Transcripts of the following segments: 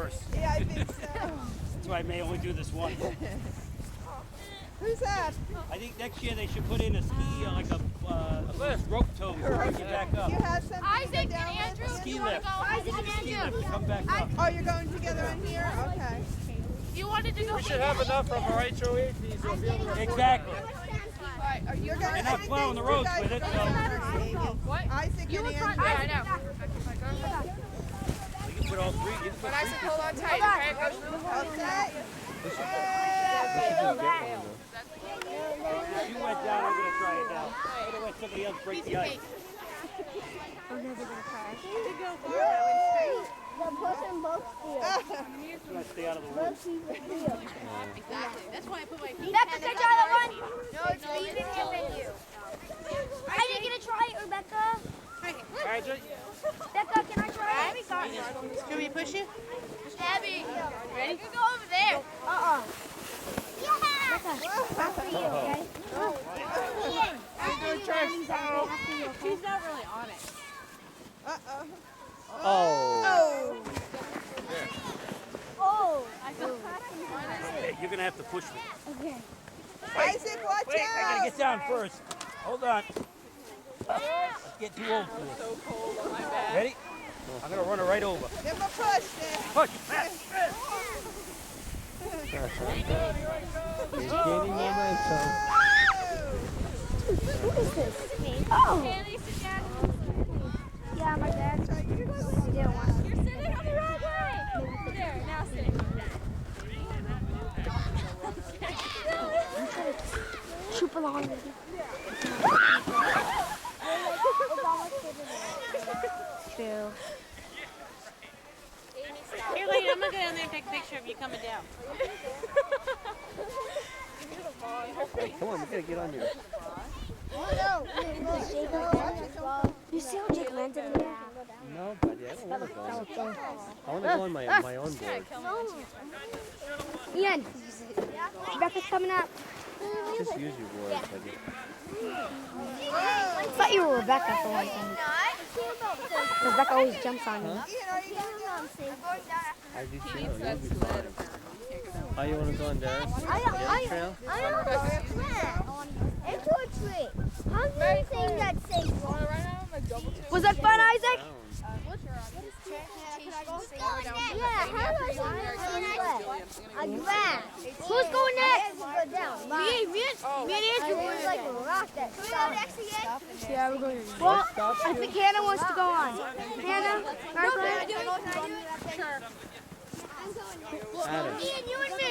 course. Yeah, I think so. That's why I may only do this one. Who's that? I think next year they should put in a ski, like a rope tow to bring you back up. You have something Isaac to and go down Andrew, with? Ski you want to lift. go? Isaac and Ski Andrew. lift, come back up. Oh, you're going together on here? Okay. You wanted to go. We should have enough from our HOA fees to be able to Exactly. You're going They're not plowing the roads with it, so What? Isaac You and were Andrew. front. Yeah, I know. you can put all three. You can put But three Isaac, hold on tight, okay? It goes really hard. Okay. You went down, I'm going to try it now. I'm going to let somebody else break the ice. I'm never gonna cry. The person both steal. I'm going to stay out of the woods. Exactly. That's why I put my feet. Becca, can I try that one? No, it's easier than you. Are you gonna try it, Rebecca? Alright, Becca, can I try it? Can we push you? Abby, ready? You can go over there. Becca, after you, okay? After you, She's not really on it. Uh-oh. Oh. Oh. Hey, you're going to have to push me. Okay. Isaac, watch Wait, I got to out. get down first. Hold on. Let's get too old for this. Ready? I'm going to run her right over. Give him a push then. Push. He's gaining momentum. Who is this? Me. Oh. Yeah, my dad. He didn't want to. You're sitting on the wrong way. There, now sit. Super long. True. Here, lady, I'm going to go down there and take a picture of you coming down. Hey, come on, we gotta get on here. You see how Jake landed in there? No, buddy, I don't want to go. I want to go on my own board. Ian, Rebecca's coming up. Just use your board, buddy. I thought you were Rebecca for one thing. Rebecca always jumps on me. Ian, are you going down? I do too. You'll be fine. How you want to go on there? Trail? I don't know a plan. Into a tree. How do you think that's safe? Was that fun, Isaac? Yeah, how do I a grass. Who's going next? Go down. Me and Andrew. There's like a rock that stops. Yeah, we're going. Well, I think Hannah wants to go on. Hannah, Sure. Adam. Ian, you and me.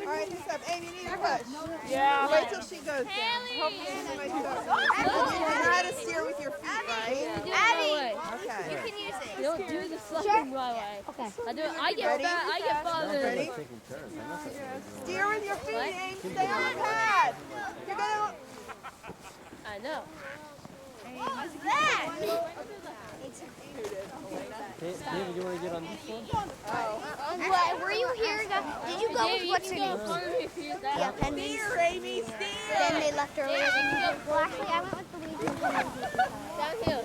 All right, this up. Amy, you need a push. Yeah. Wait till she goes down. Hopefully somebody goes. You know how to steer with your feet, right? Abby. Okay. Don't do the slushing my way. Okay. I do. I get fat. I get bothered. Ready? Taking turns. I'm not taking Steer with your feet, Amy. Stay on the pad. You're gonna. I know. What's that? Hey, David, you want to get on this one? What, were you here? Did you go with what's her name? Yeah, and Steer, Amy, steer. then they left her early. Well, actually, I went with the lead. Downhill.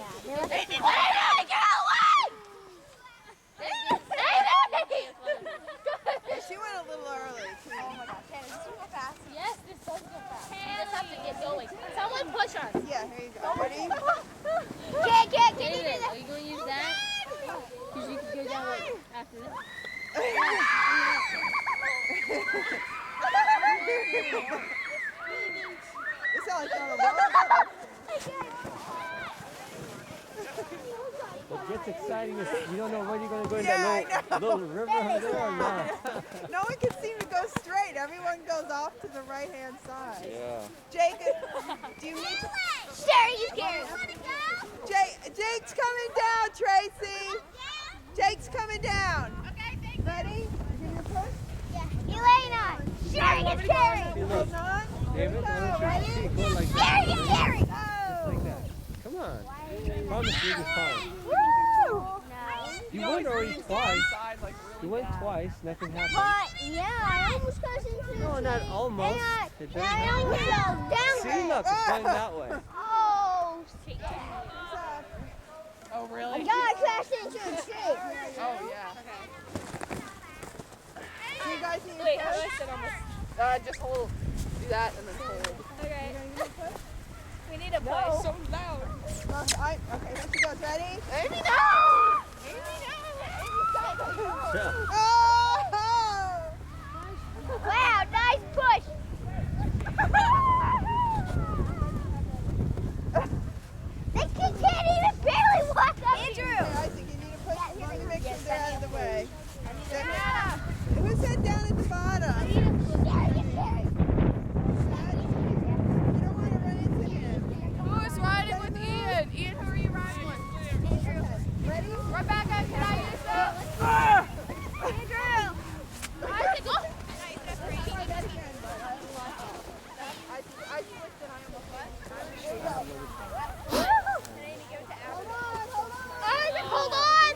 She went a little early. Oh my God. Can this go fast? Yes, this does go fast. We just have to get going. Someone push us. Yeah, here you go. Ready? Can you do David, that? are you going to use that? Because you can go down like after this. It sounds like you're on a roller. What gets exciting is you don't know when you're going to go in Yeah, that little river over there or not. No one can seem to go straight. Everyone goes off to the right-hand side. Yeah. Jake, do you need to... Sherry, you scared. Jake's coming down, Tracy. Jake's coming down. Okay, thank you. Ready? Give me a push. Elena, Sherry, get Sherry. Hold on. David, I want you to see it go like that. Sherry, get Sherry. Go. Like that. Come on. Promise you'll be fine. Woo! You went already twice. You went twice, nothing happened. But yeah, I almost got into the No, not almost. And It didn't I happen. almost fell down See, there. look, it's going that way. Oh, Oh, really? God, I crashed into a tree. Oh, yeah. Just hold. Do that and then hold. Okay. We need a push. So loud. Okay, here she goes. Ready? Amy, no! Amy, no! Yeah. Oh! Wow, nice push. This kid can't even barely walk up. Andrew! I think you need to push. Let me make sure they're out of the way. Who said down at the bottom? You don't want to run into him. Who's riding with Ian? Ian, who are you riding with? Ready? Rebecca, can I use that? Andrew! I switched and I almost left. Isaac, hold on.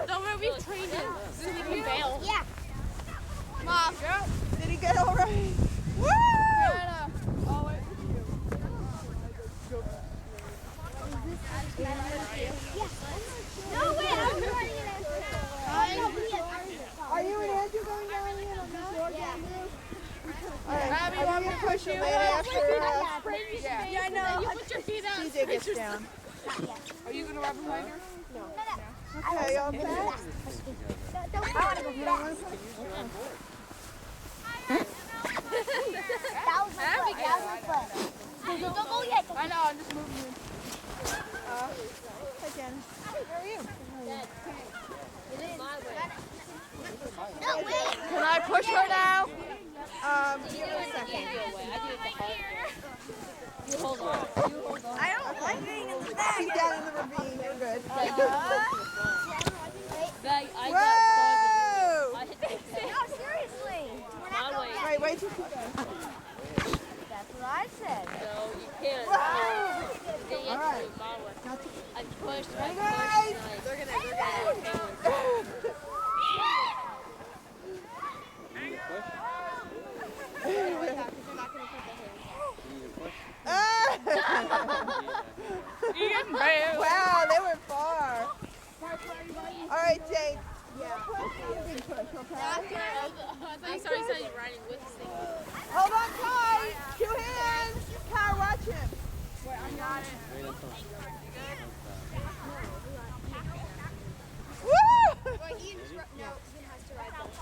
Don't worry, we've trained him. So he can bail. Yeah. Mom. Did he get all right? Woo! No way, I'm running it. Are you and Andrew going down here? Yeah. All right. Abby, want me to push you? After Yeah, I know. You put your feet out. CJ gets down. Are you going to rub him later? Okay, y'all set? I want to go fast. That was my foot. That was my foot. Don't go yet. I know, I'm just moving you. Hi, Jen. How are you? No, wait. Can I push her now? Give me a second. You hold on. I don't like getting into that. Keep down in the ravine. You're good. Whoa! No, seriously. We're not going yet. Wait till she goes. That's what I said. So you can't. Whoa! Stay All right. into my way. I pushed. Ready, guys? They're gonna Wow, they went far. All right, Jake. Big push, okay? I thought you said you're riding with Steve. Hold on tight. 2 hands. Kyle, watch him. Woo! Well, Ian has to ride both.